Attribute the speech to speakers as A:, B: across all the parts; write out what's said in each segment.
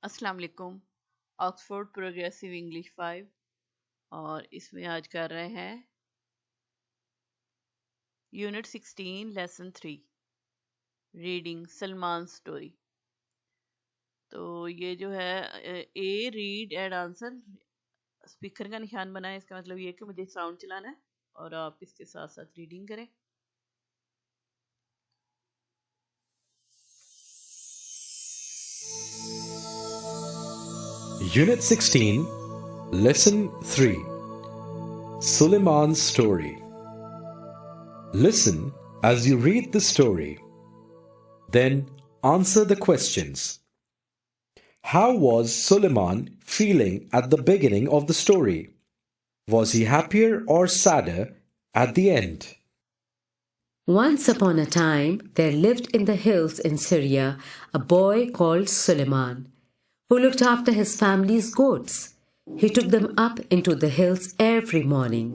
A: अस्सलाम वालेकुम। Oxford progressive English 5 और इसमें आज कर रहे हैं unit 16 lesson 3 reading Salman story. तो ये जो है A read and answer speaker का निशान बना है। इसका मतलब ये है कि मुझे साउंड चलाना है और आप इसके साथ साथ रीडिंग करें।
B: Unit 16, Lesson 3, Suliman's Story. Listen as you read the story. Then answer the questions. How was Suliman feeling at the beginning of the story? Was he happier or sadder at the end?
C: Once upon a time, there lived in the hills in Syria a boy called Suliman, who looked after his family's goats. He took them up into the hills every morning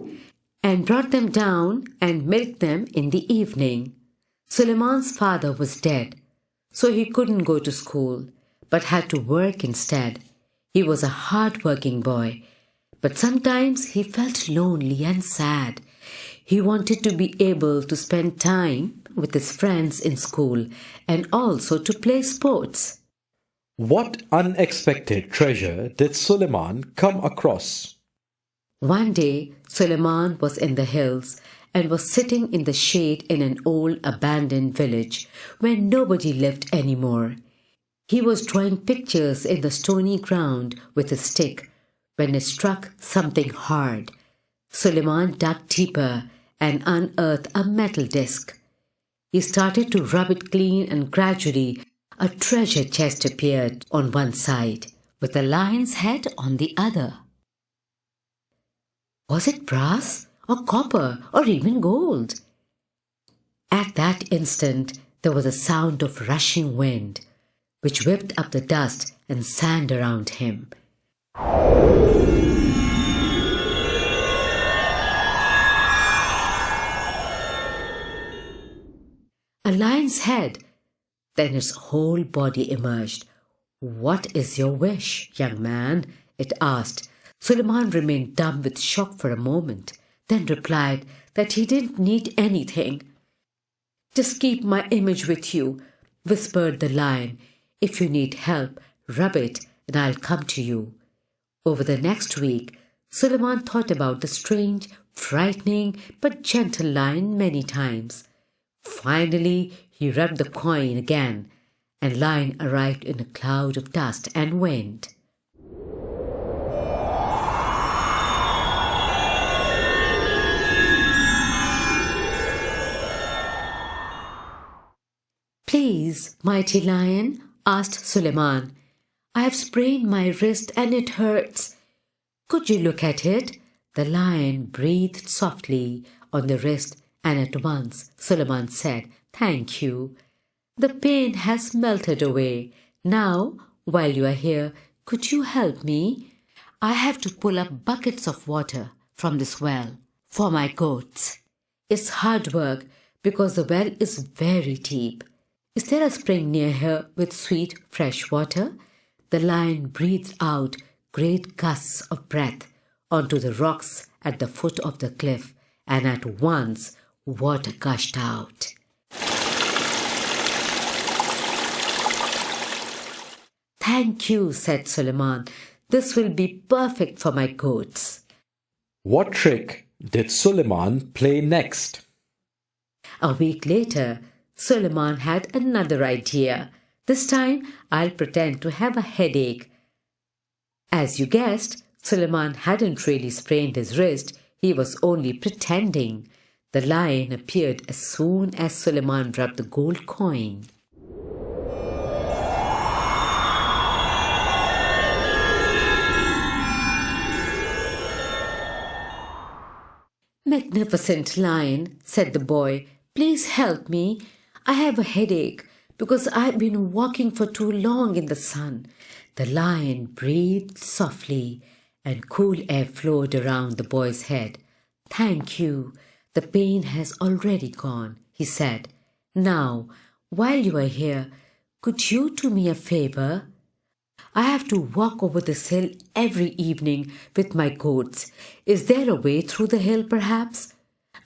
C: and brought them down and milked them in the evening. Suliman's father was dead, so he couldn't go to school, but had to work instead. He was a hard-working boy, but sometimes he felt lonely and sad. He wanted to be able to spend time with his friends in school and also to play sports.
B: What unexpected treasure did Suliman come across?
C: One day, Suleiman was in the hills and was sitting in the shade in an old abandoned village where nobody lived anymore. He was drawing pictures in the stony ground with a stick when it struck something hard. Suleiman dug deeper and unearthed a metal disc. He started to rub it clean and gradually a treasure chest appeared on one side with a lion's head on the other. Was it brass or copper or even gold? At that instant, there was a sound of rushing wind, which whipped up the dust and sand around him. A lion's head. Then its whole body emerged. "What is your wish, young man?" it asked. Suleiman remained dumb with shock for a moment, then replied that he didn't need anything. "Just keep my image with you," whispered the lion. "If you need help, rub it and I'll come to you." Over the next week, Suleiman thought about the strange, frightening, but gentle lion many times. Finally, he rubbed the coin again, and lion arrived in a cloud of dust and wind. "Please, mighty lion," asked Suleiman, "I have sprained my wrist and it hurts. Could you look at it?" The lion breathed softly on the wrist, and at once Suleiman said, "Thank you. The pain has melted away. Now, while you are here, could you help me? I have to pull up buckets of water from this well for my goats. It's hard work because the well is very deep. Is there a spring near here with sweet, fresh water?" The lion breathed out great gusts of breath onto the rocks at the foot of the cliff, and at once water gushed out. "Thank you," said Suleiman. "This will be perfect for my goats."
B: What trick did Suliman play next?
C: A week later, Suleiman had another idea. "This time, I'll pretend to have a headache." As you guessed, Suleiman hadn't really sprained his wrist. He was only pretending. The lion appeared as soon as Suleiman rubbed the gold coin. "Magnificent lion," said the boy, "please help me. I have a headache because I've been walking for too long in the sun." The lion breathed softly, and cool air flowed around the boy's head. "Thank you. The pain has already gone," he said. "Now, while you are here, could you do me a favor? I have to walk over this hill every evening with my goats. Is there a way through the hill, perhaps?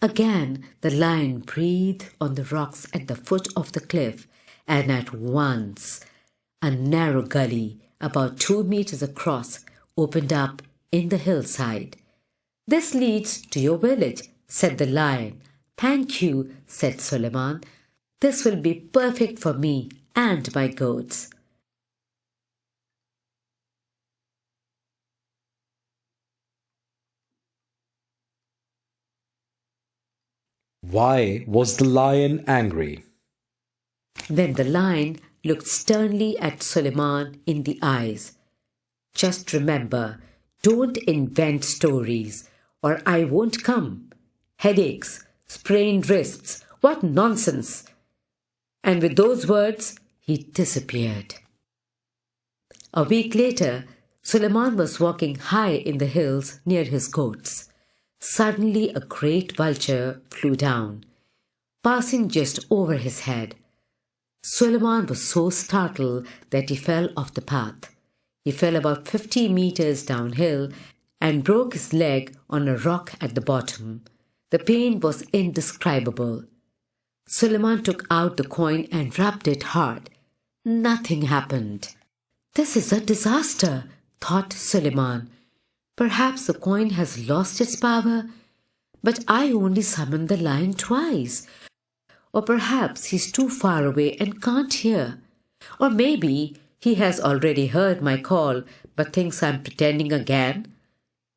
C: Again, the lion breathed on the rocks at the foot of the cliff, and at once a narrow gully, about 2 meters across, opened up in the hillside. This leads to your village, said the lion. Thank you, said Suleiman. This will be perfect for me and my goats.
B: Why was the lion angry?
C: Then the lion looked sternly at Suleiman in the eyes. Just remember, don't invent stories, or I won't come. Headaches, sprained wrists, what nonsense! And with those words, he disappeared. A week later, Suleiman was walking high in the hills near his goats. Suddenly, a great vulture flew down, passing just over his head. Suleiman was so startled that he fell off the path. He fell about 50 meters downhill and broke his leg on a rock at the bottom. The pain was indescribable. Suleiman took out the coin and rubbed it hard. Nothing happened. This is a disaster, thought Suleiman. Perhaps the coin has lost its power, but I only summoned the lion twice. Or perhaps he's too far away and can't hear. Or maybe he has already heard my call but thinks I'm pretending again.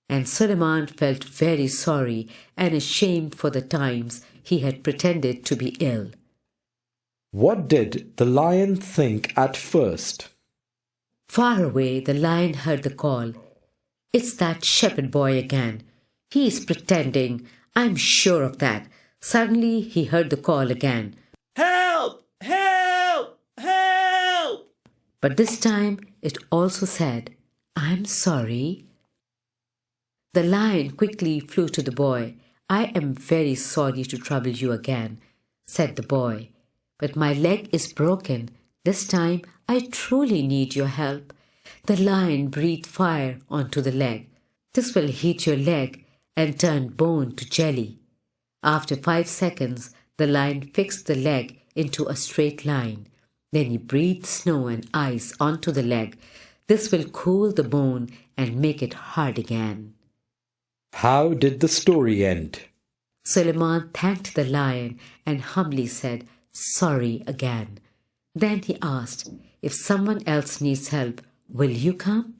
C: And Suleiman felt very sorry and ashamed for the times he had pretended to be ill.
B: What did the lion think at first?
C: Far away, the lion heard the call. It's that shepherd boy again. He's pretending. I'm sure of that. Suddenly, he heard the call again.
A: Help! Help! Help!
C: But this time, it also said, I'm sorry. The lion quickly flew to the boy. I am very sorry to trouble you again, said the boy. But my leg is broken. This time, I truly need your help. The lion breathed fire onto the leg. This will heat your leg and turn bone to jelly. After 5 seconds, the lion fixed the leg into a straight line. Then he breathed snow and ice onto the leg. This will cool the bone and make it hard again.
B: How did the story end?
C: Suleiman thanked the lion and humbly said, sorry again. Then he asked, if someone else needs help, will you come?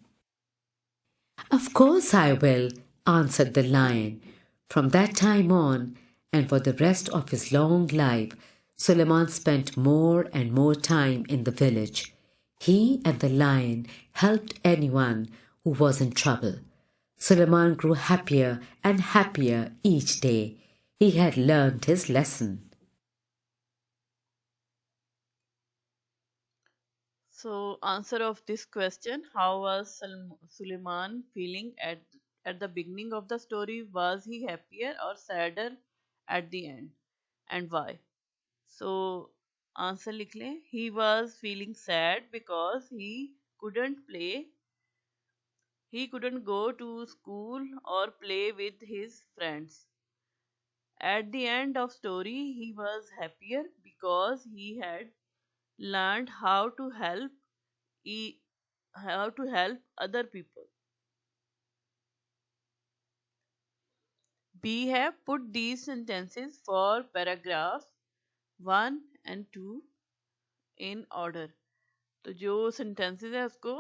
C: Of course I will, answered the lion. From that time on, and for the rest of his long life, Suleiman spent more and more time in the village. He and the lion helped anyone who was in trouble. Suleiman grew happier and happier each day. He had learned his lesson.
A: So, answer of this question: how was Suleiman feeling at the beginning of the story? Was he happier or sadder at the end, and why? So, answer लिख लें. He was feeling sad because couldn't play. He couldn't go to school or play with his friends. At the end of story, he was happier because he had learned e- how to help other people. We have put these sentences for paragraph 1 and 2 in order. तो जो sentences है उसको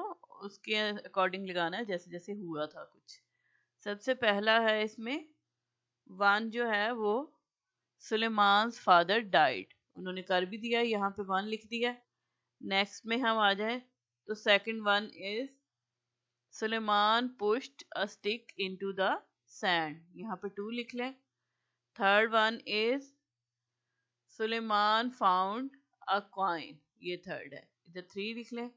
A: उसके according लगाना है जैसे जैसे हुआ था कुछ. सबसे पहला है इसमें वन जो है वो सुलेमान्स फादर डाइड. उन्होंने कर भी दिया, यहाँ पे वन लिख दिया. नेक्स्ट में हम आ जाए तो second one is Suleman pushed a stick into the sand. यहाँ पे टू लिख लें. Third one is Suleman found a coin. ये थर्ड है, इधर थ्री लिख लें.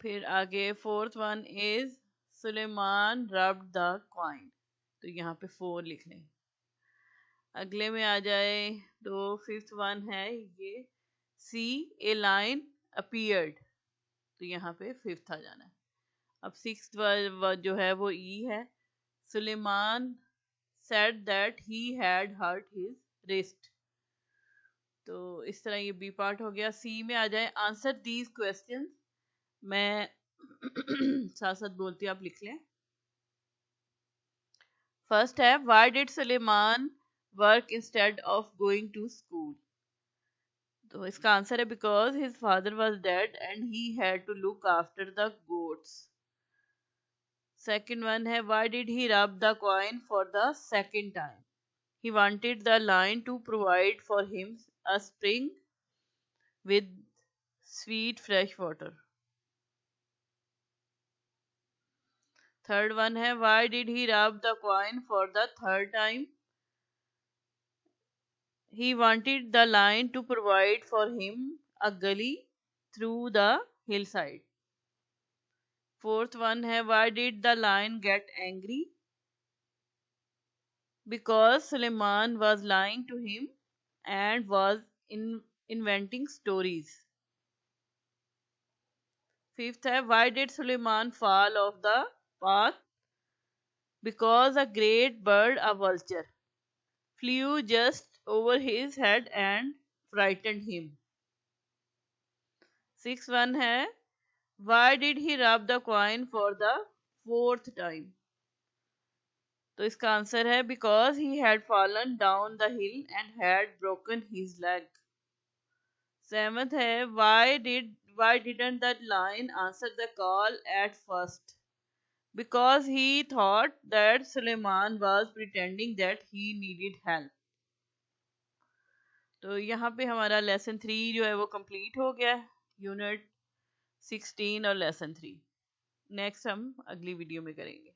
A: फिर आगे fourth one is Suleman rubbed the coin. तो यहाँ पे 4 लिख लें. अगले में आ जाए तो फिफ्थ वन है ये सी ए लाइन अपीयर्ड. तो यहाँ पे फिफ्थ आ जाना है। अब सिक्स्थ जो है वो ई है। Suleman said that he had hurt his wrist। तो इस तरह ये बी पार्ट हो गया। सी में आ जाए, आंसर दीज क्वेश्चंस। मैं साथ साथ बोलती हूँ, आप लिख लें। फर्स्ट है, why did Suleman work instead of going to school. तो इसका आंसर है because his father was dead and he had to look after the goats. Second one है, why did he rub the coin for the second time. He wanted the lion to provide for him a spring with sweet fresh water. Third one है, why did he rub the coin for the third time? He wanted the lion to provide for him a gully through the hillside. Fourth one है, why did the lion get angry? Because Suleiman was lying to him and was inventing stories. Fifth है, why did Suleiman fall off the path? Because a great bird, a vulture, flew just over his head and frightened him. Sixth one है, why did he rub the coin for the fourth time? तो इसका answer है because he had fallen down the hill and had broken his leg. Seventh है, why didn't the lion answer the call at first? Because he thought that Suleiman was pretending that he needed help. तो यहाँ पे हमारा lesson 3 जो है वो complete हो गया है, यूनिट 16 और लेसन 3। नेक्स्ट हम अगली वीडियो में करेंगे।